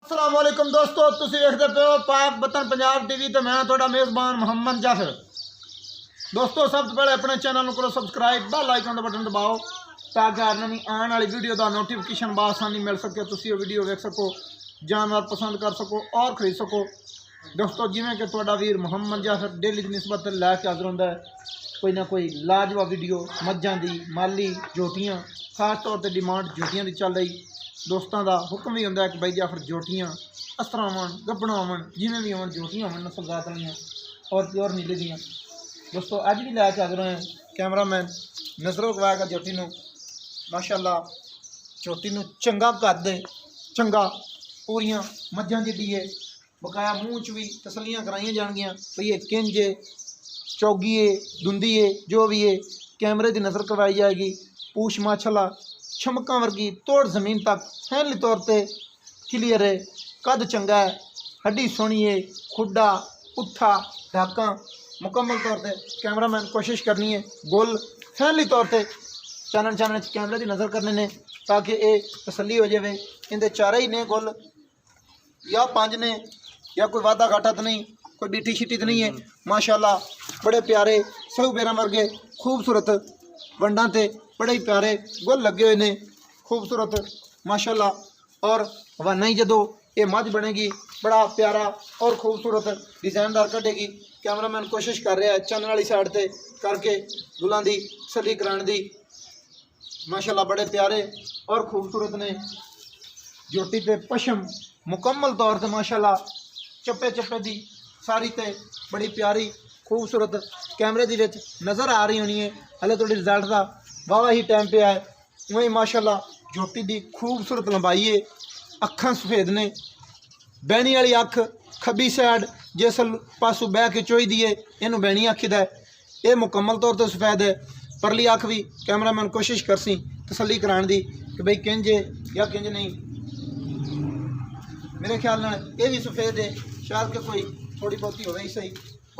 अस्सलाम वालेकुम दोस्तों, तुसीं देखदे पे हो पाक वतन पंजाब टीवी ते मैं तुहाडा मेज़बान मुहम्मद जाफर। दोस्तों सब तो पहले अपने चैनल को सबसक्राइब बेल आइकन का बटन दबाओ ताकि हर नवी आने वाली वीडियो का नोटिफिकेशन बआसानी मिल सके, तुसीं वीडियो देख सको, जानवर पसंद कर सको और खरीद सको। दोस्तों जिमें कि तुहाडा वीर मुहम्मद जाफर डेली की निस्बत लैके हाज़र होंदा है कोई ना कोई लाजवाब वीडियो मज्जां दी, माली, जोटियां, खास तौर पर डिमांड जोटियां की चल रही। दोस्तों का हुक्म भी होंदा है कि भाई जाफर जोटियां असर आवन, गब्बना आवन, जिमें भी आवन जोटियां आवन नस्लजात वालियां और प्योर नीले दियां। दोस्तों अज भी लैके हाज़र हैं कैमरामैन नज़रों गवाएगा जोटी नूं। माशाअल्लाह जोटी नूं चंगा कर दे, चंगा पूरियां मज्जां जिड्डी है, बकाया मूँह च भी तसलियां कराइयां जाणगियां भई ये किंज है, चौगी है, दुंदी है, जो भी है कैमरे की नज़र करवाई जाएगी। पूछ माशाअल्लाह छमका वर्गी तोड़ ज़मीन तक फैनली तौर पर क्लीयर है, कद चंगा है, हड्डी सोहनी है, खुडा पुट्ठा ढाका मुकम्मल तौर पर कैमरामैन कोशिश करनी है गोल फैनली तौर पर चानन कैमरे की नज़र करने ने ताकि ये तसली हो जाए। इनके चारे ही ने गोल या पांच ने या कोई वादा घाटा तो नहीं, कोई बीठी शीटी तो नहीं है। माशाअल्लाह बड़े प्यारे सहू बेरा वर्गे खूबसूरत वंडा ते बड़े ही प्यारे गुल लगे हुए ने, खूबसूरत माशाअल्लाह। और हवाना ही जदों ये मझ बनेगी बड़ा प्यारा और खूबसूरत डिजाइनदार कटेगी। कैमरामैन कोशिश कर रहा है चन्न वाली साइड से करके गुलों की तसली कराने की। माशाअल्लाह बड़े प्यारे और खूबसूरत ने। जोटी ते पशम मुकम्मल तौर पर माशाअल्लाह चप्पे चप्पे की सारी ते बड़ी प्यारी खूबसूरत कैमरे दी विच नज़र आ रही होनी है। हले थोड़ी रिजल्ट का वावा ही टाइम पे है। वहीं माशाअल्लाह जोटी की खूबसूरत लंबाई है, अखां सफेद ने, बैणी वाली अख खब्बी साइड जिस पासों बह के चोई दी है इनू बैणी आखीदा है, ये मुकम्मल तौर पर सफेद है। परली अख भी कैमरामैन कोशिश करसी तसली कराने की कि भाई किंज है या किंज नहीं। मेरे ख्याल नाल ये भी सफेद है, शायद कि कोई थोड़ी बहुती होवे ही सही।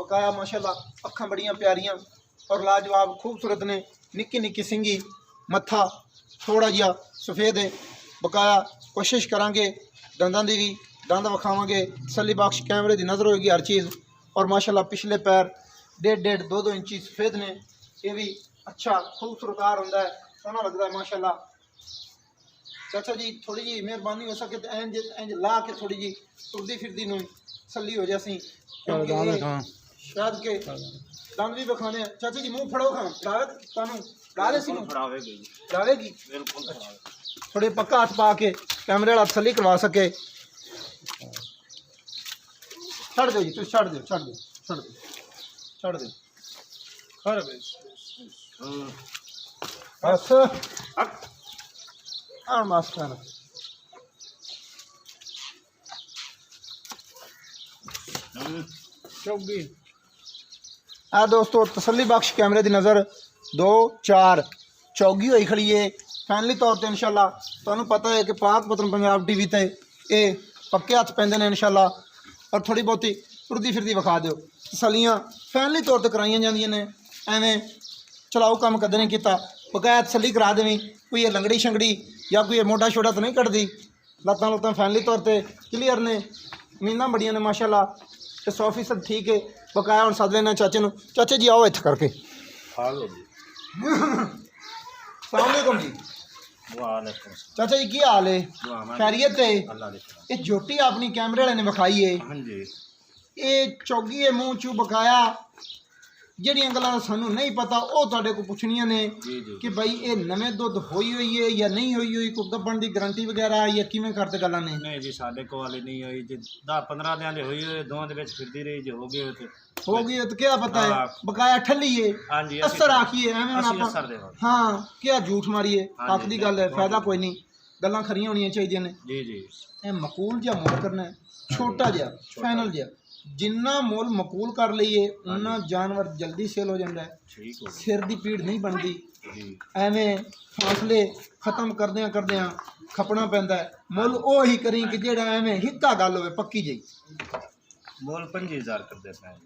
बकाया माशाअल्लाह अखां बड़ियां प्यारियां और लाजवाब खूबसूरत ने, निक्की निक्की सिंगी, मत्था थोड़ा जिहा सफेद है। बकाया कोशिश करांगे दंदां दी भी दंद विखावांगे, तसली बख्श कैमरे की नज़र होगी हर चीज़। और माशाअल्लाह पिछले पैर 1.5 2 इंची सफेद ने, ये भी अच्छा खूबसूरतार होंदा है, सोहना लगता है माशाअल्लाह। चाचा जी थोड़ी जी मेहरबानी हो सके तो इंज इंज ला के थोड़ी जी तुरदी फिरदी नूं तसली हो जासी, शायद के दंद भी विखाने। चाचा जी मुँह फड़ो खां फड़ावेगी थोड़े पक्का हाथ पा के कैमरे वाला तसली करवा सके। छड़ दो जी, तुम छड़ दो बस मास्टर चौगी आ दोस्तों तसली बख्श कैमरे की नज़र 2 4 चौगी हुई खड़ी है फैनली तौर पर। इंशाल्लाह तुहानू पता है कि पाक वतन पंजाब टीवी ते ये पक्के हथ पैंदे ने इंशाल्लाह। और थोड़ी बहुती तुरदी फिरदी विखा दो, तसलियां फैनली तौर पर कराइयां जांदियां ने, एवें चलाऊ काम कदे नहीं किया। बकाया तसली करा देवी, कोई ये लंगड़ी शंगड़ी या कोई मोटा छोटा तो नहीं कटती। लत्तां लुत्तां फैनली तौर पर क्लीयर ने, मीना बड़ियां ने माशाअल्लाह, तो 100% ठीक है। बकाया हम सद लेना चाचे नूं। चाचे जी आओ इत्थे करके। सलामुअलैकुम जी। चाचा जी की हाल है? खैरियत है? ये जोटी अपनी कैमरे वाले ने विखाई है, ये चौगी है मूँह चू। बकाया ਜਿਹੜੀਆਂ ਗੱਲਾਂ ਸਾਨੂੰ नहीं पता वो ਤੁਹਾਡੇ को पुछनियां ने कि भाई ये नवें दुध होई हुई है या नहीं होई हुई, कोई गब्बन की गारंटी वगैरह या किवें करते गल्लां ने? नहीं जी साडे कोल नहीं होई जी, 10-15 दिन दे होई होई, दोवां दे विच फिरदी रही जी, हो गई तो क्या पता है। बकाया ठल्ली है, हां जी असर आखिए एवें हुण आपां हां क्या झूठ मारिए, हक दी गल है, फायदा कोई नहीं, गल्लां खरियां होणियां चाहिदियां ने जी। ये मकूल जिहा मुल करना है, छोटा जिहा फाइनल जिहा, जिन्ना मुल मकूल कर लीए उन्ना जानवर जल्दी सेल हो जाता है, सिर की पीड़ नहीं बनती। एवें फासले खत्म करदियां खपना पैंदा है। मुल वो ही करी कि जेड़ा एवें हिक्का गल होवे पक्की जी। मुल 25,000 करदे पे।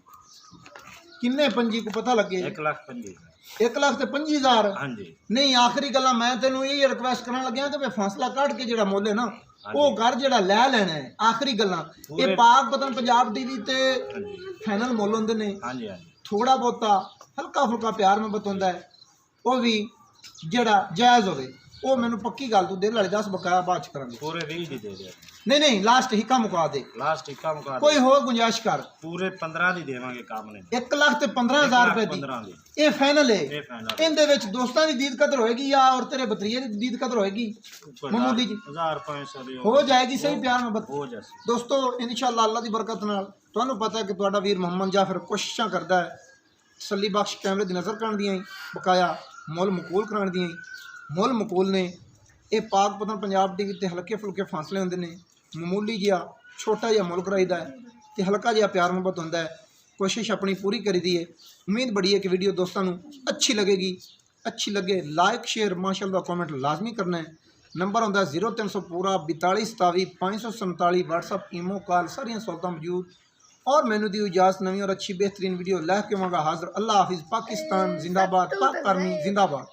किन्ने पंजी को पता लगे? 1,25,000। 1,25,000? हाँ जी। नहीं आखिरी गल्ला मैं तेनों यही रिक्वेस्ट करन लग्या कि फैसला कट के जेड़ा मुल है ना ਉਹ ਘਰ ਜਿਹੜਾ ਲੈ ਲੈਣਾ ਹੈ। ਆਖਰੀ ਗੱਲਾਂ ਇਹ ਪਾਕ ਵਤਨ ਪੰਜਾਬ ਟੀਵੀ ਤੇ ਫਾਈਨਲ ਮੁੱਲ ਹੁੰਦੇ ਨੇ। ਹਾਂਜੀ ਹਾਂਜੀ ਥੋੜਾ ਬਹੁਤਾ ਹਲਕਾ ਫੁਲਕਾ ਪਿਆਰ ਮੁਹੱਬਤ ਹੁੰਦਾ ਹੈ, ਉਹ ਵੀ ਜਿਹੜਾ ਜਾਇਜ਼ ਹੋਵੇ। ਉਹ ਮੈਨੂੰ ਪੱਕੀ ਗੱਲ ਤੂੰ ਦਿਲ ਵਾਲੇ 10 ਬਕਾਇਆ ਬਾਅਦ ਚ ਕਰਾਂਗੇ। ਪੂਰੇ 20 ਦੀ ਦੇ ਦੇ। ਨਹੀਂ ਲਾਸਟ ਹਿੱਕਾ ਮੁਕਾ ਦੇ, ਲਾਸਟ ਇੱਕਾ ਮੁਕਾ ਕੋਈ ਹੋਰ ਗੁੰਜਾਇਸ਼ ਕਰ। ਪੂਰੇ 15 ਦੀ ਦੇਵਾਂਗੇ ਕੰਮ ਨੇ। 1,15,000 ਰੁਪਏ 15 ਦੀ ਦੀ ਇਹ ਫਾਈਨਲ ਹੈ। ਇਹ ਫਾਈਨਲ ਇਹਦੇ ਵਿੱਚ ਦੋਸਤਾਂ ਦੀ ਦੀਦ ਕਦਰ ਹੋਏਗੀ ਜਾਂ ਔਰ ਤੇਰੇ ਭਤਰੀਏ ਦੀ ਦੀਦ ਕਦਰ ਹੋਏਗੀ ਮਾਮੂਲੀ ਜੀ 1500 ਦੀ ਹੋ ਜਾਏਗੀ। ਸਹੀ ਪਿਆਰ ਮੁਹੱਬਤ ਹੋ ਜਾਸੀ ਦੋਸਤੋ ਇਨਸ਼ਾਅੱਲਾ ਅੱਲਾ ਦੀ ਬਰਕਤ ਨਾਲ। ਤੁਹਾਨੂੰ ਪਤਾ ਹੈ ਕਿ ਤੁਹਾਡਾ ਵੀਰ ਮੁਹੰਮਦ ਜਾਫਰ ਕੋਸ਼ਿਸ਼ਾਂ ਕਰਦਾ ਹੈ ਤਸੱਲੀ ਬਖਸ਼ ਕੈਮਰੇ ਦੀ ਨਜ਼ਰ ਕਰਨ ਦੀਆਂ ਬਕਾਇਆ ਮੁੱਲ ਮਕੂਲ ਕਰਾਉਣ ਦੀਆਂ ਮੁੱਲ ਮਕੂਲ ਨੇ। ਇਹ ਪਾਕ ਪਤਨ ਪੰਜਾਬ ਟੀਵੀ ਤੇ ਹਲਕੇ ਫੁਲਕੇ ਫਾਸਲੇ ਹੁੰਦੇ ਨੇ, ਮਾਮੂਲੀ ਜਿਹਾ ਛੋਟਾ ਜਿਹਾ ਮੁੱਲ ਕਰਾਈਦਾ ਹੈ ਤੇ ਹਲਕਾ ਜਿਹਾ ਪਿਆਰ ਮੁਹੱਬਤ ਹੁੰਦਾ ਹੈ। ਕੋਸ਼ਿਸ਼ ਆਪਣੀ ਪੂਰੀ ਕਰੀਦੀ ਹੈ। ਉਮੀਦ ਬੜੀ ਹੈ ਕਿ ਵੀਡੀਓ ਦੋਸਤਾਂ ਨੂੰ ਅੱਛੀ ਲੱਗੇਗੀ। ਅੱਛੀ ਲੱਗੇ ਲਾइक शेयर माशाअल्लाह कमेंट लाजमी करना है। नंबर होंगे 0300 पूरा 42 27 547 व्हाट्सअप ईमो कॉल सारिया सहूलतां मौजूद। और मैनू दी इजाज़त नवी और अच्छी बेहतरीन वीडियो लैके मंगा हाजिर। अल्लाह हाफिज़। पाकिस्तान जिंदाबाद, पाक आर्मी जिंदाबाद।